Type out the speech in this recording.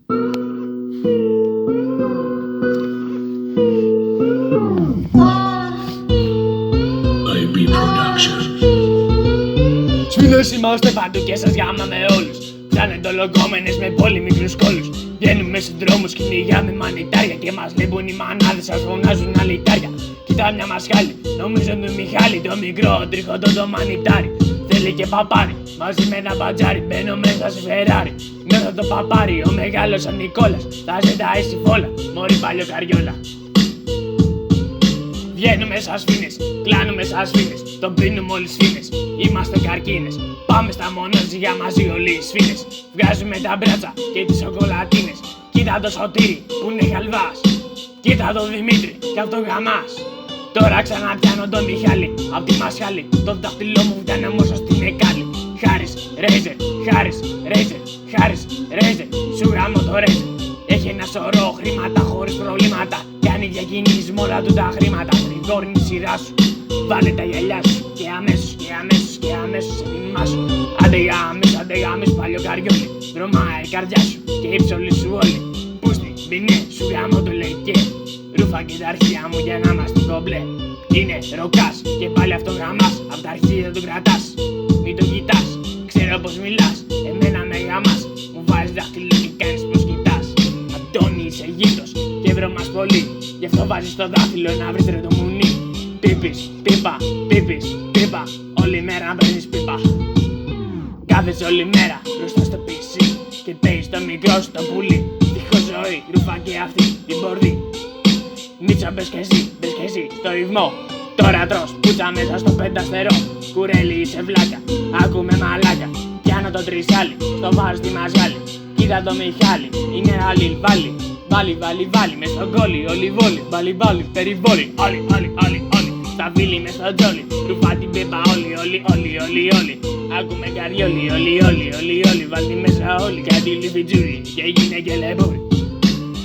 IB Production. Σφήνος είμαστε παντού και σας γάμαμε όλους. Ψάνετε ολοκόμενες με πολύ μικρούς κόλους. Βγαίνουμε στους δρόμους, κυνηγάμε μανιτάρια. Και μας λείπουν οι μανάδες, σας φωνάζουν αλυτάρια. Κοίτα μια μασχάλη, νομίζω του Μιχάλη. Το μικρό τριχωτό το μανιτάρι. Θέλει και παπάρι, μαζί με ένα μπατζάρι. Μπαίνω μέσα σε Φεράρι. Μέσα το παπάρι, ο μεγάλος ο Νικόλας. Θα ζητάει στη φόλα, μωρή παλιοκαριόλα. Βγαίνουμε σαν σφήνες, κλάνουμε σαν σφήνες. Το πίνουμε όλοι σφήνες, είμαστε καρκίνες. Πάμε στα μονόζυγια μαζί όλοι οι σφήνες. Βγάζουμε τα μπράτσα και τις σοκολατίνες. Κοίτα το Σωτήρι που είναι χαλβάς. Κοίτα το Δημήτρη κι αυτό γαμάς. Τώρα ξαναπιάνω τον Μιχάλη απ' τη μασχάλη. Το δάχτυλό μου βγαίνει όμως στην εκάλη. Χάρης, Ρέιζερ, Χάρης, Ρέιζερ, Χάρης, Ρέιζερ. Σου γάμω το Ρέιζερ. Έχει ένα σωρό χρήματα χωρίς προβλήματα. Κάνει διακινήσεις με όλα του τα χρήματα. Γρηγόρη η σειρά σου. Βάλε τα γυαλιά σου και αμέσως και αμέσως και αμέσως ετοιμάσου. Άντε γάμισου παλιοκαριόλι. Δρομάει η καρδιά σου και η ψωλή σου όλη. Πούστη, μπινέ, σου γάμω το λεκέ. Ρούφα και τα αρχεία μου για να είμαστε κομπλέ. Είναι ροκάς και πάλι αυτό γαμάς. Απ' τα αρχεία του κρατάς. Μην το κοιτάς, ξέρω πως μιλάς. Εμένα με γαμάς. Μου βάζεις δάχτυλο και κάνεις πως κοιτάς. Αντώνη είσαι γείτος και βρώμας πολύ. Γι' αυτό βάζεις το δάχτυλο να βρεις ρε το μουνί. Πίπης, πίπα, πίπης, πίπα. Όλη μέρα να παίρνεις πίπα. Κάθεσαι όλη μέρα μπροστά στο PC και παίζεις το μικρό σου το πουλί. Δίχως ζωή, ρούφα και αυτή την πορδί. Μίτσα μπες κι εσύ στο ρυθμό. Τώρα τρως πουτσα μέσα στο πενταστερό. Κουρέλι είσαι βλάκα, άκουμε μαλάκα. Πιάνω το τρισάλι, στο βάζω τη μασγάλη. Κοίτα το Μιχάλη, είναι άλλη βάλει. Βάλει μες στον κόλλι, όλοι βόλοι. Βάλει, περιβόλι, όλοι. Στα βίλη μες στο τζόλι. Ρουφά την πίπα όλοι. Άκουμε καριόλι, όλοι. Βάλει μέσα όλοι. Κάτι λιφιτζούρι και γίνε και λεμπούρι.